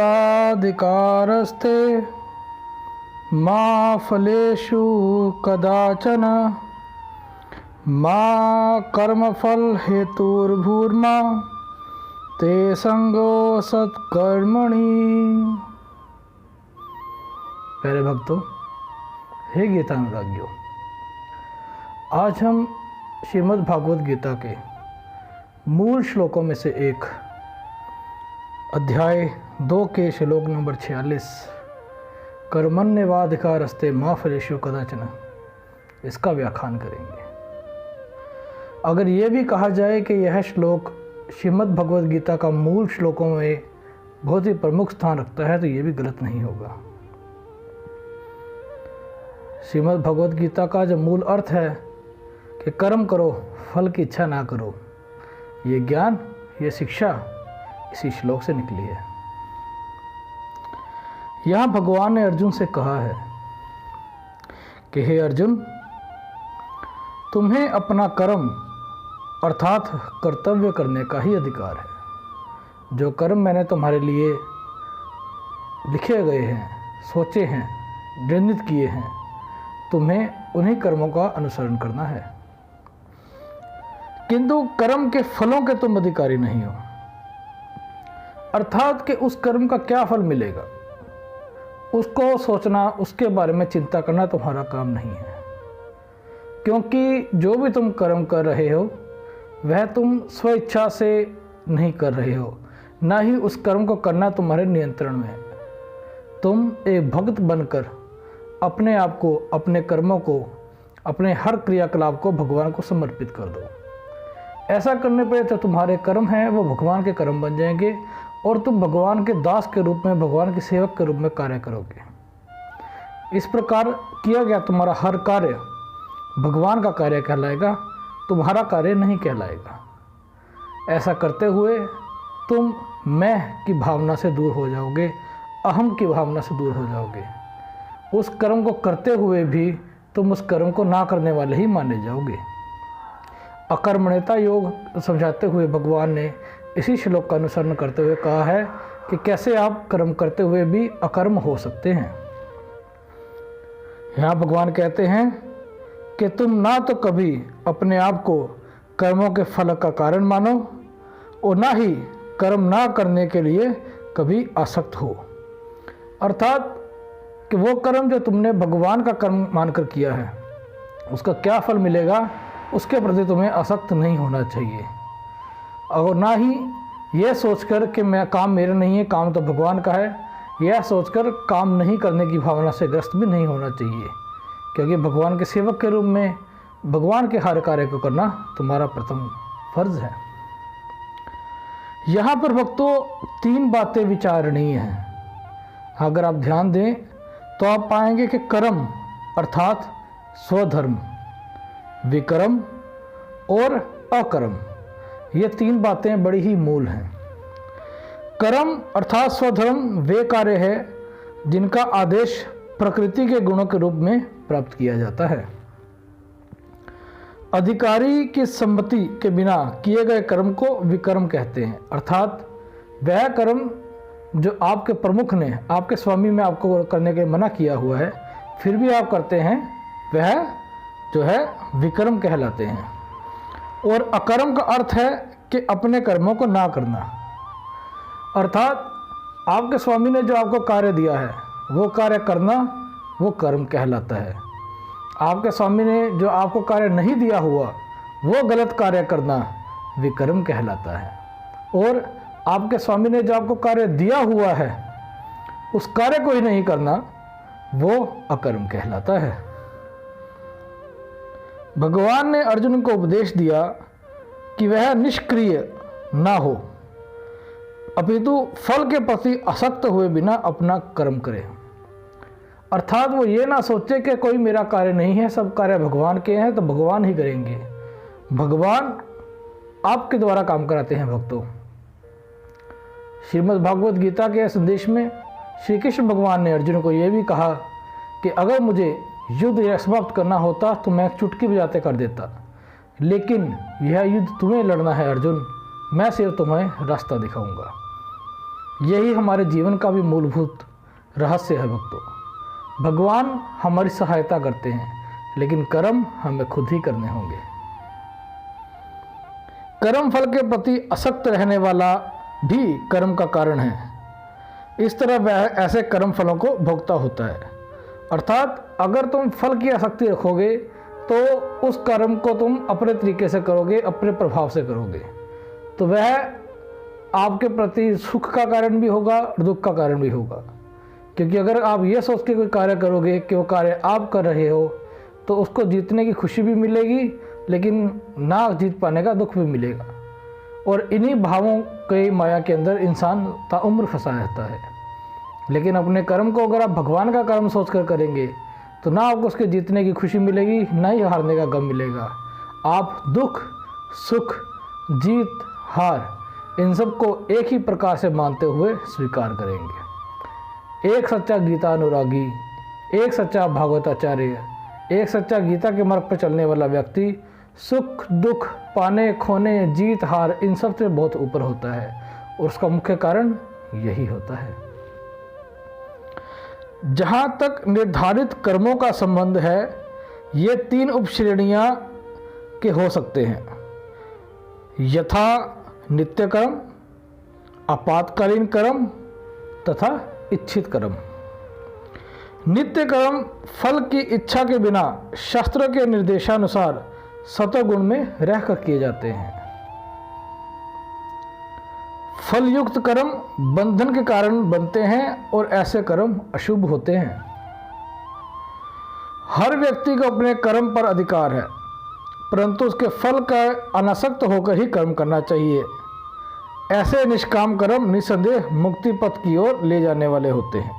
कर्मण्येवाधिकारस्ते मा फलेषु कदाचन मा कर्मफल हेतुर्भूर्मा ते संगो सत्कर्मणि। प्यारे भक्तों, हे गीता अनुरागियों, आज हम श्रीमद् भागवत गीता के मूल श्लोकों में से एक अध्याय 2 के श्लोक नंबर 46 कर्मण्येवाधिकारस्ते मा फलेषु कदाचन, इसका व्याख्यान करेंगे। अगर ये भी कहा जाए कि यह श्लोक श्रीमद् भगवद गीता का मूल श्लोकों में बहुत ही प्रमुख स्थान रखता है तो ये भी गलत नहीं होगा। श्रीमद् भगवद गीता का जो मूल अर्थ है कि कर्म करो, फल की इच्छा ना करो, ये ज्ञान, ये शिक्षा इसी श्लोक से निकली है। यहाँ भगवान ने अर्जुन से कहा है कि हे अर्जुन, तुम्हें अपना कर्म अर्थात कर्तव्य करने का ही अधिकार है। जो कर्म मैंने तुम्हारे लिए लिखे गए हैं, सोचे हैं, निर्णित किए हैं, तुम्हें उन्हीं कर्मों का अनुसरण करना है। किंतु कर्म के फलों के तुम अधिकारी नहीं हो, अर्थात कि उस कर्म का क्या फल मिलेगा उसको सोचना, उसके बारे में चिंता करना तुम्हारा काम नहीं है। क्योंकि जो भी तुम कर्म कर रहे हो वह तुम स्वेच्छा से नहीं कर रहे हो, ना ही उस कर्म को करना तुम्हारे नियंत्रण में है। तुम एक भक्त बनकर अपने आप को, अपने कर्मों को, अपने हर क्रियाकलाप को भगवान को समर्पित कर दो। ऐसा करने पर तो तुम्हारे कर्म हैं वो भगवान के कर्म बन जाएंगे और तुम भगवान के दास के रूप में, भगवान के सेवक के रूप में कार्य करोगे। इस प्रकार किया गया तुम्हारा हर कार्य भगवान का कार्य कहलाएगा, तुम्हारा कार्य नहीं कहलाएगा। ऐसा करते हुए तुम मैं की भावना से दूर हो जाओगे, अहम की भावना से दूर हो जाओगे। उस कर्म को करते हुए भी तुम उस कर्म को ना करने वाले ही माने जाओगे। अकर्मण्यता योग समझाते हुए भगवान ने इसी श्लोक का अनुसरण करते हुए कहा है कि कैसे आप कर्म करते हुए भी अकर्म हो सकते हैं। यहाँ भगवान कहते हैं कि तुम ना तो कभी अपने आप को कर्मों के फल का कारण मानो और ना ही कर्म ना करने के लिए कभी आसक्त हो। अर्थात कि वो कर्म जो तुमने भगवान का कर्म मानकर किया है उसका क्या फल मिलेगा उसके प्रति तुम्हें आसक्त नहीं होना चाहिए। और ना ही यह सोचकर कि मैं काम मेरा नहीं है, काम तो भगवान का है, यह सोचकर काम नहीं करने की भावना से ग्रस्त भी नहीं होना चाहिए। क्योंकि भगवान के सेवक के रूप में भगवान के हर कार्य को करना तुम्हारा प्रथम फर्ज है। यहाँ पर भक्तों 3 बातें विचारणीय हैं। अगर आप ध्यान दें तो आप पाएंगे कि कर्म अर्थात स्वधर्म, विकर्म और अकर्म, ये 3 बातें बड़ी ही मूल हैं। कर्म अर्थात स्वधर्म वे कार्य है जिनका आदेश प्रकृति के गुणों के रूप में प्राप्त किया जाता है। अधिकारी की सम्मति के बिना किए गए कर्म को विकर्म कहते हैं। अर्थात वह कर्म जो आपके प्रमुख ने, आपके स्वामी में आपको करने के मना किया हुआ है, फिर भी आप करते हैं, वह जो है विकर्म कहलाते हैं। और अकर्म का अर्थ है कि अपने कर्मों को ना करना। अर्थात आपके स्वामी ने जो आपको कार्य दिया है वो कार्य करना, वो कर्म कहलाता है। आपके स्वामी ने जो आपको कार्य नहीं दिया हुआ वो गलत कार्य करना विकर्म कहलाता है। और आपके स्वामी ने जो आपको कार्य दिया हुआ है उस कार्य को ही नहीं करना वो अकर्म कहलाता है। भगवान ने अर्जुन को उपदेश दिया कि वह निष्क्रिय ना हो, अपितु फल के प्रति आसक्त हुए बिना अपना कर्म करे। अर्थात वो ये ना सोचे कि कोई मेरा कार्य नहीं है, सब कार्य भगवान के हैं तो भगवान ही करेंगे। भगवान आपके द्वारा काम कराते हैं। भक्तों, श्रीमद् भागवत गीता के संदेश में श्री कृष्ण भगवान ने अर्जुन को यह भी कहा कि अगर मुझे युद्ध समाप्त करना होता तो मैं चुटकी बजाते कर देता, लेकिन यह युद्ध तुम्हें लड़ना है अर्जुन, मैं सिर्फ तुम्हें रास्ता दिखाऊंगा। यही हमारे जीवन का भी मूलभूत रहस्य है भक्तों। भगवान हमारी सहायता करते हैं, लेकिन कर्म हमें खुद ही करने होंगे। कर्म फल के प्रति आसक्त रहने वाला भी कर्म का कारण है। इस तरह वह ऐसे कर्म फलों को भोगता होता है। अर्थात अगर तुम फल की आसक्ति रखोगे तो उस कर्म को तुम अपने तरीके से करोगे, अपने प्रभाव से करोगे, तो वह आपके प्रति सुख का कारण भी होगा और दुख का कारण भी होगा। क्योंकि अगर आप ये सोच के कोई कार्य करोगे कि वो कार्य आप कर रहे हो, तो उसको जीतने की खुशी भी मिलेगी, लेकिन ना जीत पाने का दुख भी मिलेगा। और इन्हीं भावों के माया के अंदर इंसान ताउम्र फंसा रहता है। लेकिन अपने कर्म को अगर आप भगवान का कर्म सोचकर करेंगे तो ना आपको उसके जीतने की खुशी मिलेगी, ना ही हारने का गम मिलेगा। आप दुख, सुख, जीत, हार इन सब को एक ही प्रकार से मानते हुए स्वीकार करेंगे। एक सच्चा गीता अनुरागी, एक सच्चा भागवताचार्य, एक सच्चा गीता के मार्ग पर चलने वाला व्यक्ति सुख दुख, पाने खोने, जीत हार इन सब से बहुत ऊपर होता है, और उसका मुख्य कारण यही होता है। जहाँ तक निर्धारित कर्मों का संबंध है, ये 3 उपश्रेणियाँ के हो सकते हैं। यथा नित्य कर्म, आपातकालीन कर्म तथा इच्छित कर्म। नित्य कर्म फल की इच्छा के बिना शास्त्र के निर्देशानुसार सतोगुण में रहकर किए जाते हैं। फल युक्त कर्म बंधन के कारण बनते हैं और ऐसे कर्म अशुभ होते हैं। हर व्यक्ति को अपने कर्म पर अधिकार है, परंतु उसके फल का अनासक्त होकर ही कर्म करना चाहिए। ऐसे निष्काम कर्म निसंदेह मुक्ति पथ की ओर ले जाने वाले होते हैं।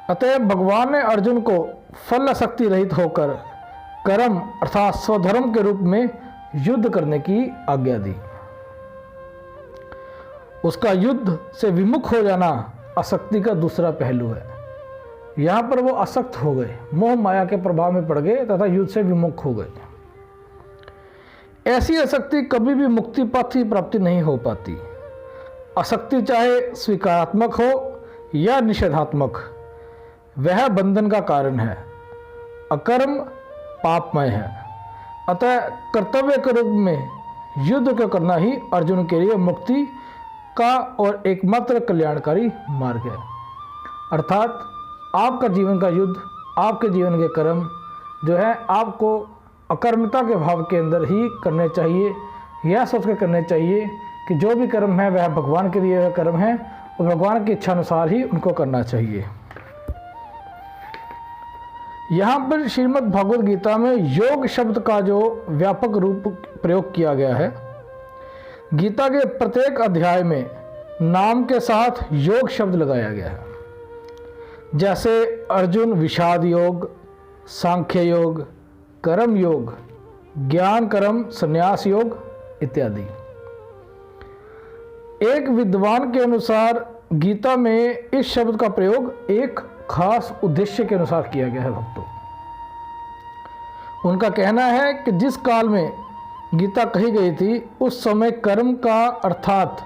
अतः भगवान ने अर्जुन को फल आसक्ति रहित होकर कर्म अर्थात स्वधर्म के रूप में युद्ध करने की आज्ञा दी। उसका युद्ध से विमुख हो जाना आसक्ति का दूसरा पहलू है। यहाँ पर वो आसक्त हो गए, मोह माया के प्रभाव में पड़ गए तथा युद्ध से विमुख हो गए। ऐसी आसक्ति कभी भी मुक्ति पथ की प्राप्ति नहीं हो पाती। आसक्ति चाहे स्वीकारात्मक हो या निषेधात्मक, वह बंधन का कारण है। अकर्म पापमय है। अतः कर्तव्य के रूप में युद्ध को करना ही अर्जुन के लिए मुक्ति का और एकमात्र कल्याणकारी मार्ग है। अर्थात आपका जीवन का युद्ध, आपके जीवन के कर्म जो है आपको अकर्मता के भाव के अंदर ही करने चाहिए। यह सोच कर करने चाहिए कि जो भी कर्म है वह भगवान के लिए कर्म है और भगवान की इच्छा अनुसार ही उनको करना चाहिए। यहाँ पर श्रीमद् भागवत गीता में योग शब्द का जो व्यापक रूप प्रयोग किया गया है, गीता के प्रत्येक अध्याय में नाम के साथ योग शब्द लगाया गया है। जैसे अर्जुन विषाद योग, सांख्य योग, कर्म योग, ज्ञान कर्म संन्यास योग इत्यादि। एक विद्वान के अनुसार गीता में इस शब्द का प्रयोग एक खास उद्देश्य के अनुसार किया गया है भक्तों। उनका कहना है कि जिस काल में गीता कही गई थी उस समय कर्म का अर्थात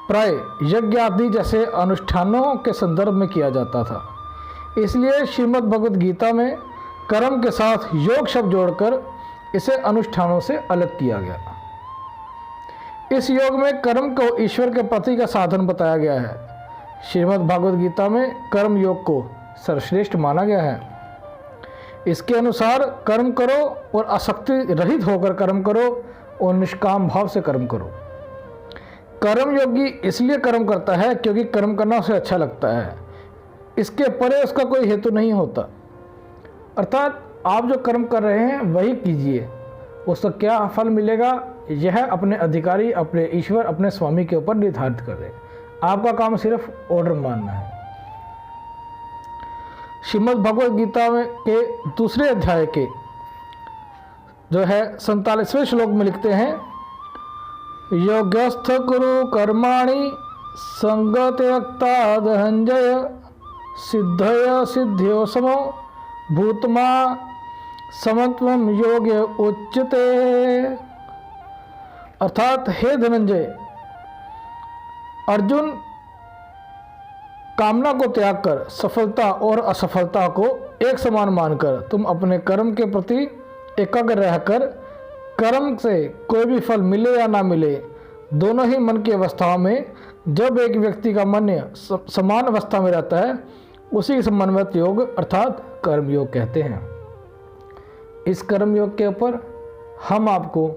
प्राय यज्ञ आदि जैसे अनुष्ठानों के संदर्भ में किया जाता था। इसलिए श्रीमद् भगवद गीता में कर्म के साथ योग शब्द जोड़कर इसे अनुष्ठानों से अलग किया गया। इस योग में कर्म को ईश्वर के प्रति का साधन बताया गया है। श्रीमद् भागवत गीता में कर्म योग को सर्वश्रेष्ठ माना गया है। इसके अनुसार कर्म करो और आसक्ति रहित होकर कर्म करो और निष्काम भाव से कर्म करो। कर्म योगी इसलिए कर्म करता है क्योंकि कर्म करना उसे अच्छा लगता है। इसके परे उसका कोई हेतु नहीं होता। अर्थात आप जो कर्म कर रहे हैं वही कीजिए, उसका क्या फल मिलेगा यह अपने अधिकारी, अपने ईश्वर, अपने स्वामी के ऊपर निर्धारित कर दे। आपका काम सिर्फ ऑर्डर मानना है। श्रीमद् भगवद गीता में के दूसरे अध्याय के जो है 47वें श्लोक में लिखते हैं, योगस्थ कुरु कर्माणि संगत्यक्ता धनंजय सिद्धय सिद्ध्यो समो भूतमा समत्वम योग्य उच्यते। अर्थात हे धनंजय, अर्जुन कामना को त्याग कर सफलता और असफलता को एक समान मानकर तुम अपने कर्म के प्रति एकाग्र रहकर कर्म से कोई भी फल मिले या ना मिले, दोनों ही मन की अवस्थाओं में जब एक व्यक्ति का मन समान अवस्था में रहता है, उसी समन्वित योग अर्थात कर्म योग कहते हैं। इस कर्म योग के ऊपर हम आपको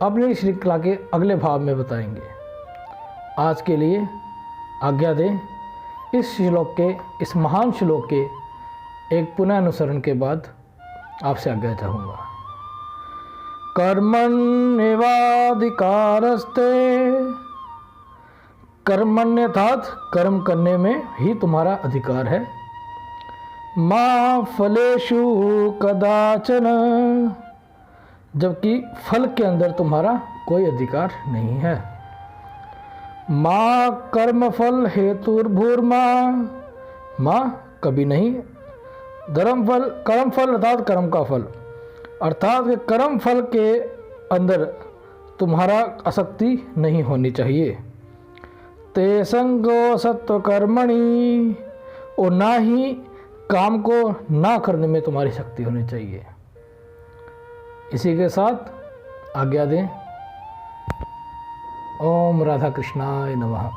अपनी श्रृंखला के अगले भाव में बताएंगे। आज के लिए आज्ञा दें। इस श्लोक के, इस महान श्लोक के एक पुनः अनुसरण के बाद आपसे आज्ञा चाहूँगा। कर्मण्येवाधिकारस्ते, कर्मण्यर्थात कर्म करने में ही तुम्हारा अधिकार है। मा फलेषु कदाचन, जबकि फल के अंदर तुम्हारा कोई अधिकार नहीं है। माँ कर्मफल हेतुर्भूर्मा, माँ कभी नहीं। धर्मफल, कर्मफल अर्थात कर्म का फल, अर्थात कि कर्म फल के अंदर तुम्हारा आसक्ति नहीं होनी चाहिए। ते संगो सत्व कर्मणि, और ना ही काम को ना करने में तुम्हारी शक्ति होनी चाहिए। इसी के साथ आज्ञा दें। ओम राधा कृष्णाय नमः।